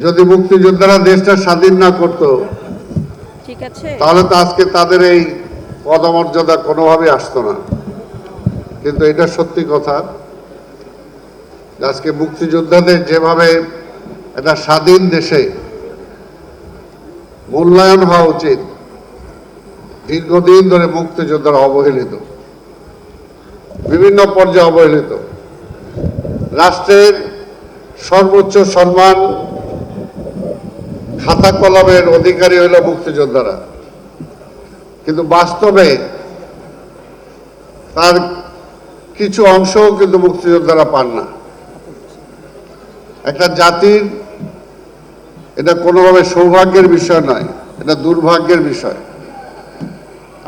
যদি মুক্তিযোদ্ধারা দেশটা স্বাধীন না করত, ঠিক আছে, তাহলে তো আজকে তাদের এই পদমর্যাদা কোনোভাবে আসতো না। কিন্তু এটা সত্যি কথা, আজকে মুক্তিযোদ্ধাদের যেভাবে একটা স্বাধীন দেশে মূল্যায়ন হওয়া উচিত, দীর্ঘদিন ধরে মুক্তিযোদ্ধারা অবহেলিত, বিভিন্ন পর্যায়ে অবহেলিত। রাষ্ট্রের সর্বোচ্চ সম্মান, খাতা কলমের অধিকারী হইল মুক্তিযোদ্ধারা, কিন্তু বাস্তবে তার কিছু অংশও কিন্তু মুক্তিযোদ্ধারা পান না। একটা জাতির এটা কোনোভাবে সৌভাগ্যের বিষয় নয়, এটা দুর্ভাগ্যের বিষয়।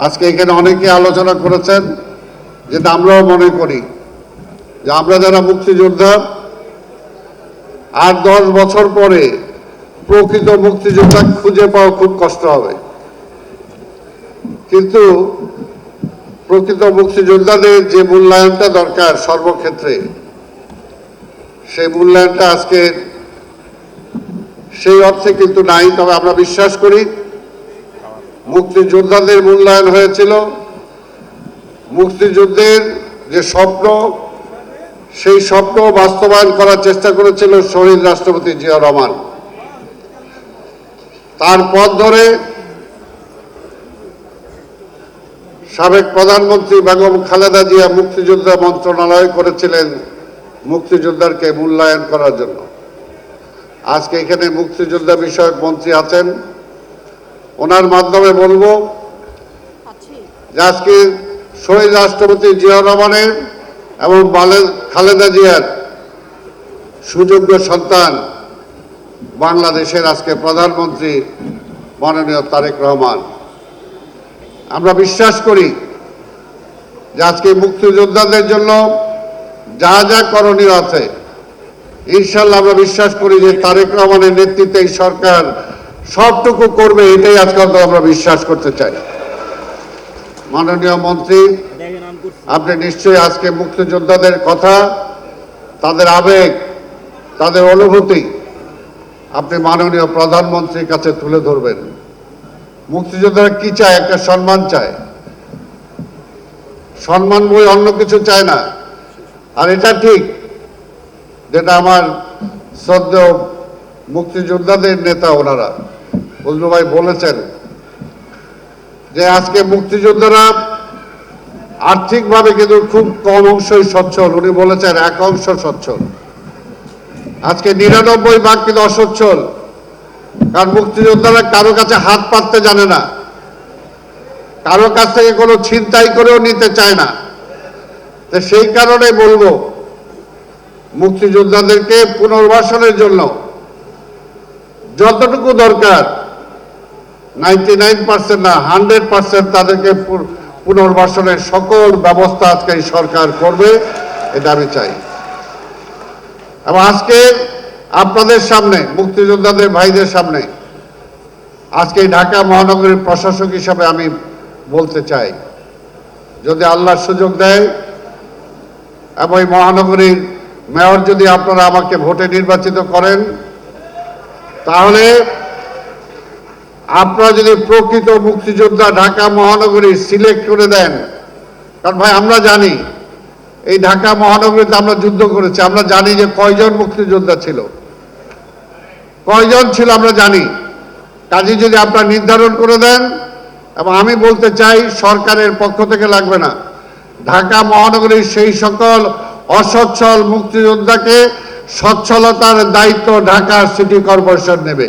আজকে এখানে অনেকে আলোচনা করেছেন, যেটা আমরাও মনে করি যে আমরা যারা মুক্তিযোদ্ধা 8-10 বছর পরে প্রকৃত মুক্তিযোদ্ধা খুঁজে পাওয়া খুব কষ্ট হবে। কিন্তু প্রকৃত মুক্তিযোদ্ধাদের যে মূল্যায়নটা দরকার সর্বক্ষেত্রে, সেই মূল্যায়নটা আজকে সেই অর্থে কিন্তু নাই। তবে আমরা বিশ্বাস করি মুক্তিযোদ্ধাদের মূল্যায়ন হয়েছিল, মুক্তিযুদ্ধের যে স্বপ্ন, সেই স্বপ্ন বাস্তবায়ন করার চেষ্টা করেছিল শহীদ রাষ্ট্রপতি জিয়া রহমান। তার পথ ধরে সাবেক প্রধানমন্ত্রী বেগম খালেদা জিয়া মুক্তিযোদ্ধা মন্ত্রণালয় করেছিলেন মুক্তিযোদ্ধাকে মূল্যায়ন করার জন্য। আজকে এখানে মুক্তিযোদ্ধা বিষয়ক মন্ত্রী আছেন, ওনার মাধ্যমে বলবো যে আজকে শহীদ রাষ্ট্রপতি জিয়া রহমানের এবং খালেদা জিয়ার সুযোগ্য সন্তান বাংলাদেশের আজকে প্রধানমন্ত্রী মাননীয় তারেক রহমান। আমরা বিশ্বাস করি যে আজকে মুক্তিযোদ্ধাদের জন্য যা যা করণীয় আছে, ইনশাল্লাহ আমরা বিশ্বাস করি যে তারেক রহমানের নেতৃত্বে এই সরকার সবটুকু করবে, এটাই আজকাল তো আমরা বিশ্বাস করতে চাই। মাননীয় মন্ত্রী, আপনি নিশ্চয়ই আজকে মুক্তিযোদ্ধাদের কথা, তাদের আবেগ, তাদের অনুভূতি আপনি মাননীয় প্রধানমন্ত্রীর কাছে তুলে ধরবেন। মুক্তিযোদ্ধারা কি চায়? একটা সম্মান চায়, সম্মান বই অন্য কিছু চায় না। আর এটা ঠিক, যেটা আমার শ্রদ্ধেয় মুক্তিযোদ্ধাদের নেতা ওনারা ফজলু ভাই বলেছেন যে আজকে মুক্তিযোদ্ধারা আর্থিকভাবে কিন্তু খুব কম অংশই সচ্ছল। উনি বলেছেন 1 অংশ সচ্ছল, আজকে 99 কিন্তু অসচ্ছল। কারণ মুক্তিযোদ্ধারা কারো কাছে হাত পাততে জানে না, কারো কাছ থেকে কোনো ছিনতাই করেও নিতে চায় না। তো সেই কারণে বলবো মুক্তিযোদ্ধাদেরকে পুনর্বাসনের জন্য যতটুকু দরকার 99% না 100% তাদেরকে পুনর্বাসনের সকল ব্যবস্থা আজকে এই সরকার করবে, এটা আমি চাই। এবং আজকে আপনাদের সামনে, মুক্তিযোদ্ধাদের ভাইদের সামনে, আজকে ঢাকা মহানগরীর প্রশাসক হিসাবে আমি বলতে চাই, যদি আল্লাহর সুযোগ দেয় এবং এই মহানগরীর মেয়র যদি আপনারা আমাকে ভোটে নির্বাচিত করেন, তাহলে আপনারা যদি প্রকৃত মুক্তিযোদ্ধা ঢাকা মহানগরী সিলেক্ট করে দেন, কারণ ভাই আমরা জানি এই ঢাকা মহানগরীতে আমরা যুদ্ধ করেছি, আমরা জানি যে কয়জন মুক্তিযোদ্ধা ছিল, কয়জন ছিল আমরা জানি। কাজে যদি আপনারা নির্ধারণ করে দেন, এবং আমি বলতে চাই সরকারের পক্ষ থেকে লাগবে না, ঢাকা মহানগরীর সেই সকল অসচ্ছল মুক্তিযোদ্ধাকে সচ্ছলতার দায়িত্ব ঢাকা সিটি কর্পোরেশন নেবে।